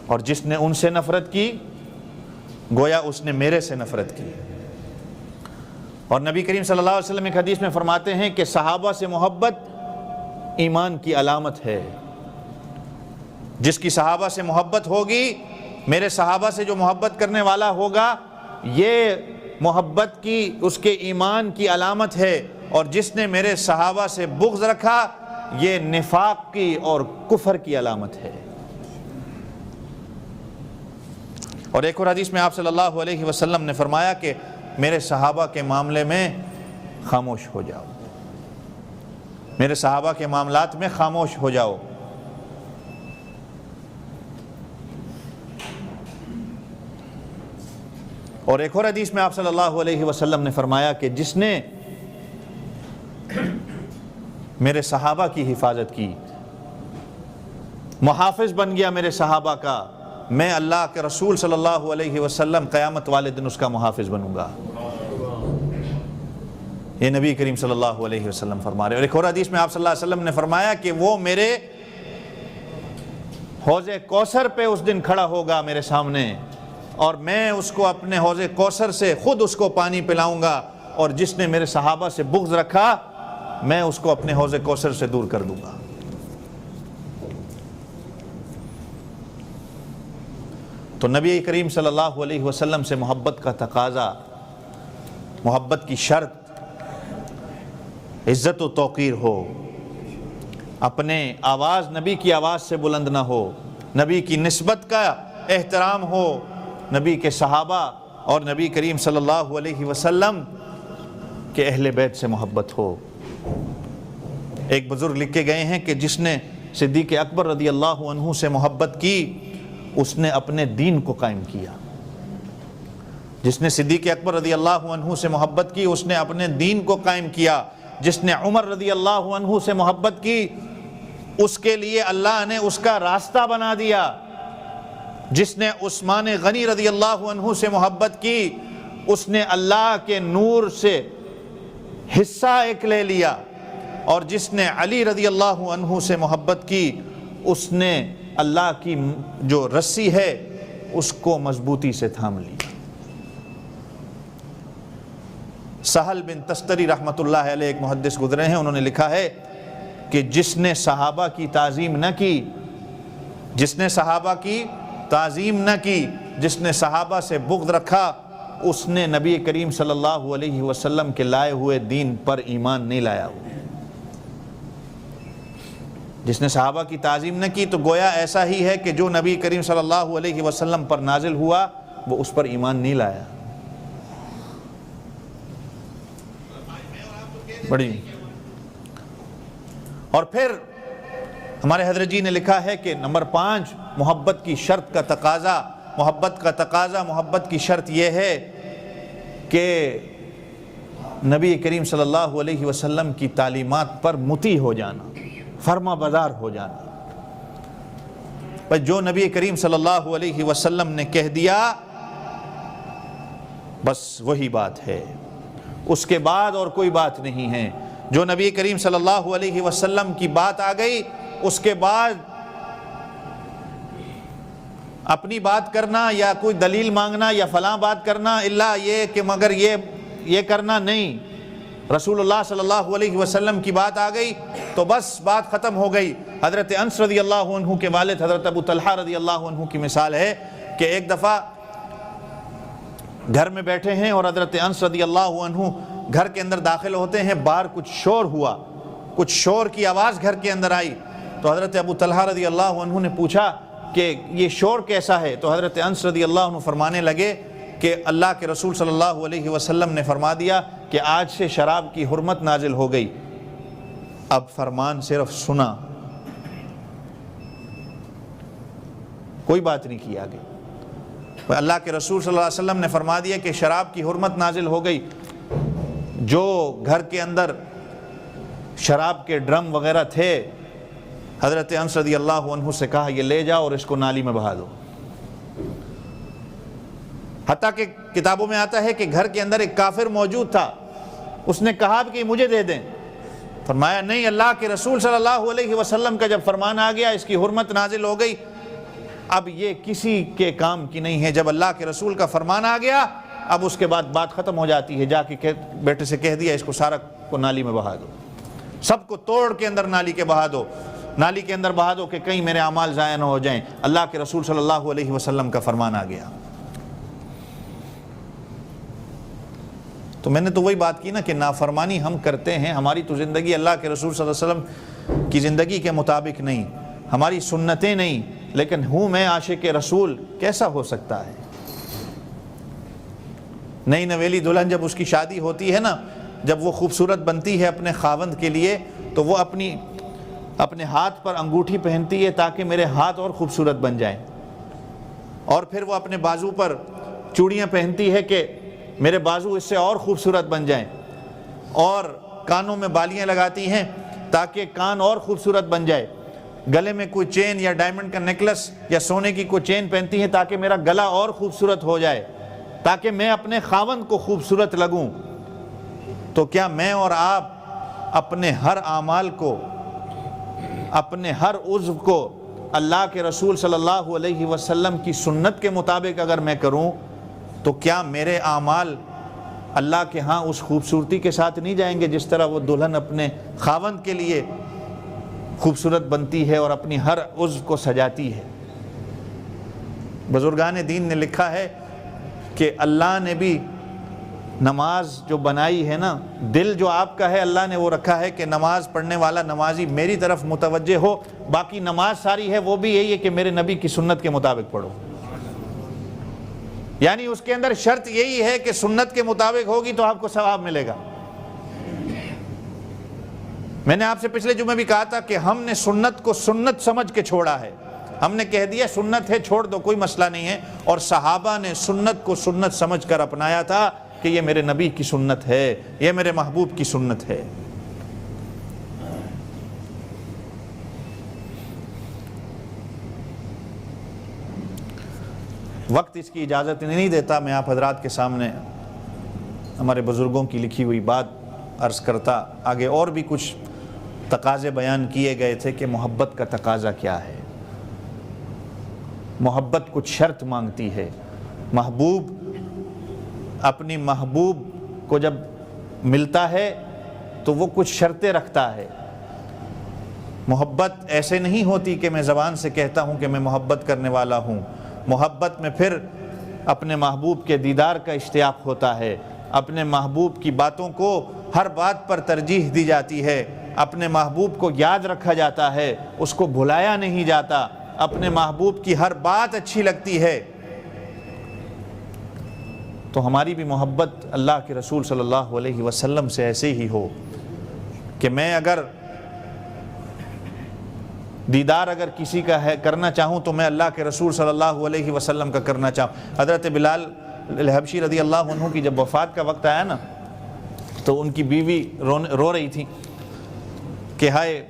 اور جس نے ان سے نفرت کی گویا اس نے میرے سے نفرت کی۔ اور نبی کریم صلی اللہ علیہ وسلم ایک حدیث میں فرماتے ہیں کہ صحابہ سے محبت ایمان کی علامت ہے۔ جس کی صحابہ سے محبت ہوگی، میرے صحابہ سے جو محبت کرنے والا ہوگا، یہ محبت کی اس کے ایمان کی علامت ہے، اور جس نے میرے صحابہ سے بغض رکھا یہ نفاق کی اور کفر کی علامت ہے۔ اور ایک اور حدیث میں آپ صلی اللہ علیہ وسلم نے فرمایا کہ میرے صحابہ کے معاملے میں خاموش ہو جاؤ، میرے صحابہ کے معاملات میں خاموش ہو جاؤ۔ اور ایک اور حدیث میں آپ صلی اللہ علیہ وسلم نے فرمایا کہ جس نے میرے صحابہ کی حفاظت کی، محافظ بن گیا میرے صحابہ کا، میں اللہ کے رسول صلی اللہ علیہ وسلم قیامت والے دن اس کا محافظ بنوں گا۔ یہ نبی کریم صلی اللہ علیہ وسلم فرما رہے ہیں۔ اور ایک اور حدیث میں آپ صلی اللہ علیہ وسلم نے فرمایا کہ وہ میرے حوض کوثر پہ اس دن کھڑا ہوگا میرے سامنے، اور میں اس کو اپنے حوض کوثر سے خود اس کو پانی پلاؤں گا، اور جس نے میرے صحابہ سے بغض رکھا میں اس کو اپنے حوض کوثر سے دور کر دوں گا۔ تو نبی کریم صلی اللہ علیہ وسلم سے محبت کا تقاضا، محبت کی شرط عزت و توقیر ہو، اپنے آواز نبی کی آواز سے بلند نہ ہو، نبی کی نسبت کا احترام ہو، نبی کے صحابہ اور نبی کریم صلی اللہ علیہ وسلم کے اہل بیت سے محبت ہو۔ ایک بزرگ لکھ کے گئے ہیں کہ جس نے صدیق اکبر رضی اللہ عنہ سے محبت کی اس نے اپنے دین کو قائم کیا۔ جس نے صدیق اکبر رضی اللہ عنہ سے محبت کی اس نے اپنے دین کو قائم کیا۔ جس نے عمر رضی اللہ عنہ سے محبت کی اس کے لیے اللہ نے اس کا راستہ بنا دیا۔ جس نے عثمان غنی رضی اللہ عنہ سے محبت کی اس نے اللہ کے نور سے حصہ ایک لے لیا، اور جس نے علی رضی اللہ عنہ سے محبت کی اس نے اللہ کی جو رسی ہے اس کو مضبوطی سے تھام لیا۔ سہل بن تستری رحمت اللہ علیہ ایک محدث گزرے ہیں، انہوں نے لکھا ہے کہ جس نے صحابہ کی تعظیم نہ کی، جس نے صحابہ کی تعظیم نہ کی، جس نے صحابہ سے بغض رکھا، اس نے نبی کریم صلی اللہ علیہ وسلم کے لائے ہوئے دین پر ایمان نہیں لایا ہوا۔ جس نے صحابہ کی تعظیم نہ کی تو گویا ایسا ہی ہے کہ جو نبی کریم صلی اللہ علیہ وسلم پر نازل ہوا وہ اس پر ایمان نہیں لایا۔ بڑی اور پھر ہمارے حضرت جی نے لکھا ہے کہ نمبر 5 محبت کی شرط کا تقاضا، محبت کی شرط یہ ہے کہ نبی کریم صلی اللہ علیہ وسلم کی تعلیمات پر مطیع ہو جانا، فرما بردار ہو جانا۔ بس جو نبی کریم صلی اللہ علیہ وسلم نے کہہ دیا بس وہی بات ہے، اس کے بعد اور کوئی بات نہیں ہے۔ جو نبی کریم صلی اللہ علیہ وسلم کی بات آ گئی اس کے بعد اپنی بات کرنا یا کوئی دلیل مانگنا یا فلاں بات کرنا الا یہ کہ مگر یہ کرنا نہیں۔ رسول اللہ صلی اللہ علیہ وسلم کی بات آ گئی تو بس بات ختم ہو گئی۔ حضرت انس رضی اللہ عنہ کے والد حضرت ابو طلحہ رضی اللہ عنہ کی مثال ہے کہ ایک دفعہ گھر میں بیٹھے ہیں اور حضرت انس رضی اللہ عنہ گھر کے اندر داخل ہوتے ہیں، باہر کچھ شور ہوا، کچھ شور کی آواز گھر کے اندر آئی، تو حضرت ابو طلحہ رضی اللہ عنہ نے پوچھا کہ یہ شور کیسا ہے؟ تو حضرت انس رضی اللہ عنہ فرمانے لگے کہ اللہ کے رسول صلی اللہ علیہ وسلم نے فرما دیا کہ آج سے شراب کی حرمت نازل ہو گئی۔ اب فرمان صرف سنا، کوئی بات نہیں کی آگے۔ اللہ کے رسول صلی اللہ علیہ وسلم نے فرما دیا کہ شراب کی حرمت نازل ہو گئی۔ جو گھر کے اندر شراب کے ڈرم وغیرہ تھے حضرت انس رضی اللہ عنہ سے کہا یہ لے جاؤ اور اس کو نالی میں بہا دو۔ حتیٰ کہ کتابوں میں آتا ہے کہ گھر کے اندر ایک کافر موجود تھا، اس نے کہا کہ مجھے دے دیں، فرمایا نہیں، اللہ کے رسول صلی اللہ علیہ وسلم کا جب فرمان آ گیا، اس کی حرمت نازل ہو گئی، اب یہ کسی کے کام کی نہیں ہے۔ جب اللہ کے رسول کا فرمان آ گیا اب اس کے بعد بات ختم ہو جاتی ہے، جا کے بیٹے سے کہہ دیا اس کو سارا کو نالی میں بہا دو، سب کو توڑ کے اندر نالی کے بہا دو، نالی کے اندر بہا دو کہ کہیں میرے اعمال ضائع نہ ہو جائیں، اللہ کے رسول صلی اللہ علیہ وسلم کا فرمان آ گیا۔ تو میں نے تو وہی بات کی نا کہ نافرمانی ہم کرتے ہیں، ہماری تو زندگی اللہ کے رسول صلی اللہ علیہ وسلم کی زندگی کے مطابق نہیں، ہماری سنتیں نہیں، لیکن ہوں میں عاشق رسول، کیسا ہو سکتا ہے؟ نئی نویلی دلہن جب اس کی شادی ہوتی ہے نا، جب وہ خوبصورت بنتی ہے اپنے خاوند کے لیے تو وہ اپنے ہاتھ پر انگوٹھی پہنتی ہے تاکہ میرے ہاتھ اور خوبصورت بن جائیں، اور پھر وہ اپنے بازو پر چوڑیاں پہنتی ہے کہ میرے بازو اس سے اور خوبصورت بن جائیں، اور کانوں میں بالیاں لگاتی ہیں تاکہ کان اور خوبصورت بن جائے، گلے میں کوئی چین یا ڈائمنڈ کا نیکلس یا سونے کی کوئی چین پہنتی ہیں تاکہ میرا گلا اور خوبصورت ہو جائے، تاکہ میں اپنے خاوند کو خوبصورت لگوں۔ تو کیا میں اور آپ اپنے ہر اعمال کو، اپنے ہر عضو کو اللہ کے رسول صلی اللہ علیہ وسلم کی سنت کے مطابق اگر میں کروں تو کیا میرے اعمال اللہ کے ہاں اس خوبصورتی کے ساتھ نہیں جائیں گے جس طرح وہ دلہن اپنے خاوند کے لیے خوبصورت بنتی ہے اور اپنی ہر عضو کو سجاتی ہے؟ بزرگان دین نے لکھا ہے کہ اللہ نے بھی نماز جو بنائی ہے نا، دل جو آپ کا ہے اللہ نے وہ رکھا ہے کہ نماز پڑھنے والا نمازی میری طرف متوجہ ہو، باقی نماز ساری ہے وہ بھی یہی ہے کہ میرے نبی کی سنت کے مطابق پڑھو۔ یعنی اس کے اندر شرط یہی ہے کہ سنت کے مطابق ہوگی تو آپ کو ثواب ملے گا۔ میں نے آپ سے پچھلے جمعے بھی کہا تھا کہ ہم نے سنت کو سنت سمجھ کے چھوڑا ہے، ہم نے کہہ دیا سنت ہے چھوڑ دو کوئی مسئلہ نہیں ہے، اور صحابہ نے سنت کو سنت سمجھ کر اپنایا تھا کہ یہ میرے نبی کی سنت ہے، یہ میرے محبوب کی سنت ہے۔ وقت اس کی اجازت نہیں دیتا، میں آپ حضرات کے سامنے ہمارے بزرگوں کی لکھی ہوئی بات عرض کرتا۔ آگے اور بھی کچھ تقاضے بیان کیے گئے تھے کہ محبت کا تقاضا کیا ہے۔ محبت کچھ شرط مانگتی ہے۔ محبوب اپنی محبوب کو جب ملتا ہے تو وہ کچھ شرطیں رکھتا ہے۔ محبت ایسے نہیں ہوتی کہ میں زبان سے کہتا ہوں کہ میں محبت کرنے والا ہوں۔ محبت میں پھر اپنے محبوب کے دیدار کا اشتیاق ہوتا ہے، اپنے محبوب کی باتوں کو ہر بات پر ترجیح دی جاتی ہے، اپنے محبوب کو یاد رکھا جاتا ہے، اس کو بھلایا نہیں جاتا، اپنے محبوب کی ہر بات اچھی لگتی ہے۔ تو ہماری بھی محبت اللہ کے رسول صلی اللہ علیہ وسلم سے ایسے ہی ہو کہ میں اگر دیدار اگر کسی کا ہے کرنا چاہوں تو میں اللہ کے رسول صلی اللہ علیہ وسلم کا کرنا چاہوں۔ حضرت بلال الحبشی رضی اللہ عنہ کی جب وفات کا وقت آیا نا تو ان کی بیوی رو رہی تھی کہ ہائے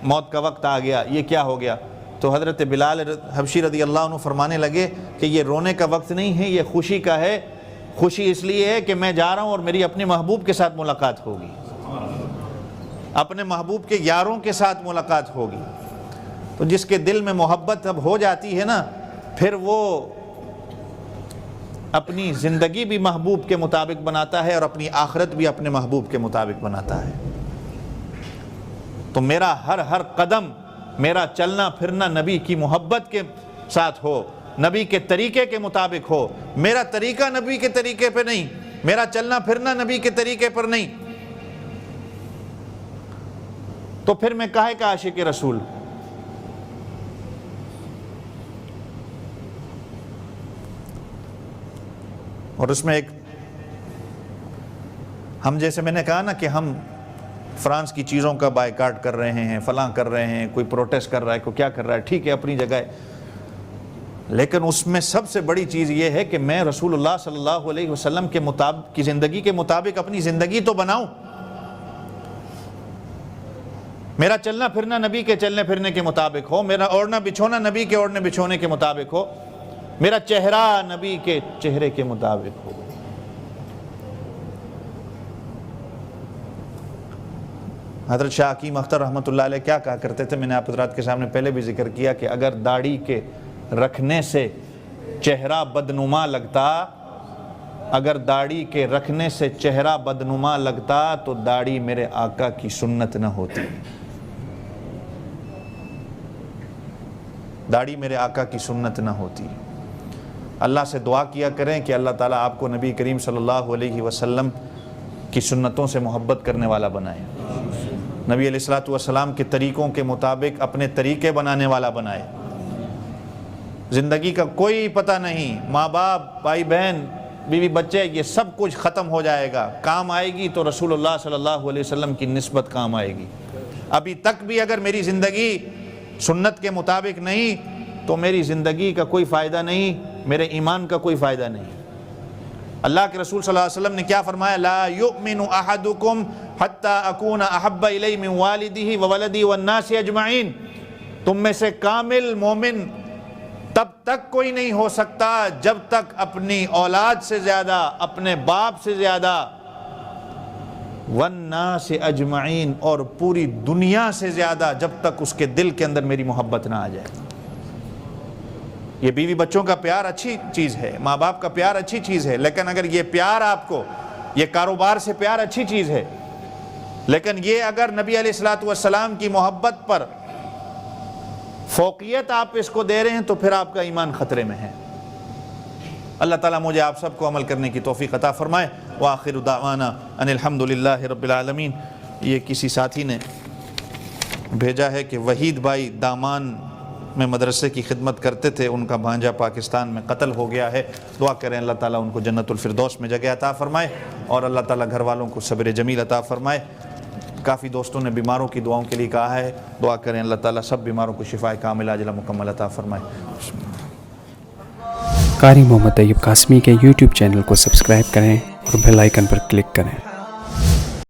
موت کا وقت آ گیا، یہ کیا ہو گیا؟ تو حضرت بلال حبشی رضی اللہ عنہ فرمانے لگے کہ یہ رونے کا وقت نہیں ہے، یہ خوشی کا ہے۔ خوشی اس لیے ہے کہ میں جا رہا ہوں اور میری اپنے محبوب کے ساتھ ملاقات ہوگی، اپنے محبوب کے یاروں کے ساتھ ملاقات ہوگی۔ تو جس کے دل میں محبت اب ہو جاتی ہے نا، پھر وہ اپنی زندگی بھی محبوب کے مطابق بناتا ہے اور اپنی آخرت بھی اپنے محبوب کے مطابق بناتا ہے۔ تو میرا ہر قدم، میرا چلنا پھرنا نبی کی محبت کے ساتھ ہو، نبی کے طریقے کے مطابق ہو۔ میرا طریقہ نبی کے طریقے پہ نہیں، میرا چلنا پھرنا نبی کے طریقے پر نہیں، تو پھر میں کاہے کا عاشق رسول؟ اور اس میں ایک ہم جیسے میں نے کہا نا کہ ہم فرانس کی چیزوں کا بائیکاٹ کر رہے ہیں، فلاں کر رہے ہیں، کوئی پروٹیسٹ کر رہا ہے، کوئی کیا کر رہا ہے، ٹھیک ہے اپنی جگہ ہے، لیکن اس میں سب سے بڑی چیز یہ ہے کہ میں رسول اللہ صلی اللہ علیہ وسلم کے مطابق کی زندگی کے مطابق اپنی زندگی تو بناؤں۔ میرا چلنا پھرنا نبی کے چلنے پھرنے کے مطابق ہو، میرا اوڑھنا بچھونا نبی کے اوڑھنے بچھونے کے مطابق ہو، میرا چہرہ نبی کے چہرے کے مطابق ہو۔ حضرت شاہ حکیم اختر رحمۃ اللہ علیہ کیا کہا کرتے تھے، میں نے آپ حضرات کے سامنے پہلے بھی ذکر کیا کہ اگر داڑھی کے رکھنے سے چہرہ بدنما لگتا، اگر داڑھی کے رکھنے سے چہرہ بدنما لگتا تو داڑھی میرے آقا کی سنت نہ ہوتی، داڑھی میرے آقا کی سنت نہ ہوتی۔ اللہ سے دعا کیا کریں کہ اللہ تعالیٰ آپ کو نبی کریم صلی اللہ علیہ وسلم کی سنتوں سے محبت کرنے والا بنائے، نبی علیہ الصلوۃ والسلام کے طریقوں کے مطابق اپنے طریقے بنانے والا بنائے۔ زندگی کا کوئی پتہ نہیں، ماں باپ، بھائی بہن، بیوی بچے، یہ سب کچھ ختم ہو جائے گا، کام آئے گی تو رسول اللہ صلی اللہ علیہ وسلم کی نسبت کام آئے گی۔ ابھی تک بھی اگر میری زندگی سنت کے مطابق نہیں تو میری زندگی کا کوئی فائدہ نہیں، میرے ایمان کا کوئی فائدہ نہیں۔ اللہ کے رسول صلی اللہ علیہ وسلم نے کیا فرمایا؟ لا یؤمن احدکم حتی اکون احب الی من والدہ وولدہ والناس اجمعین، تم میں سے کامل مومن تب تک کوئی نہیں ہو سکتا جب تک اپنی اولاد سے زیادہ، اپنے باپ سے زیادہ، والناس اجمعین، اور پوری دنیا سے زیادہ جب تک اس کے دل کے اندر میری محبت نہ آ جائے۔ یہ بیوی بچوں کا پیار اچھی چیز ہے، ماں باپ کا پیار اچھی چیز ہے، لیکن اگر یہ پیار آپ کو، یہ کاروبار سے پیار اچھی چیز ہے، لیکن یہ اگر نبی علیہ السلام کی محبت پر فوقیت آپ اس کو دے رہے ہیں تو پھر آپ کا ایمان خطرے میں ہے۔ اللہ تعالیٰ مجھے آپ سب کو عمل کرنے کی توفیق عطا فرمائے۔ وآخر دعوانا ان الحمدللہ رب العالمین۔ یہ کسی ساتھی نے بھیجا ہے کہ وحید بھائی دامان میں مدرسے کی خدمت کرتے تھے، ان کا بھانجا پاکستان میں قتل ہو گیا ہے، دعا کریں اللہ تعالیٰ ان کو جنت الفردوس میں جگہ عطا فرمائے اور اللہ تعالیٰ گھر والوں کو صبر جمیل عطا فرمائے۔ کافی دوستوں نے بیماروں کی دعاؤں کے لیے کہا ہے، دعا کریں اللہ تعالیٰ سب بیماروں کو شفاء کاملہ عاجلہ مکمل عطا فرمائے۔ قاری محمد طیب قاسمی کے یوٹیوب چینل کو سبسکرائب کریں اور بیل آئیکن پر کلک کریں۔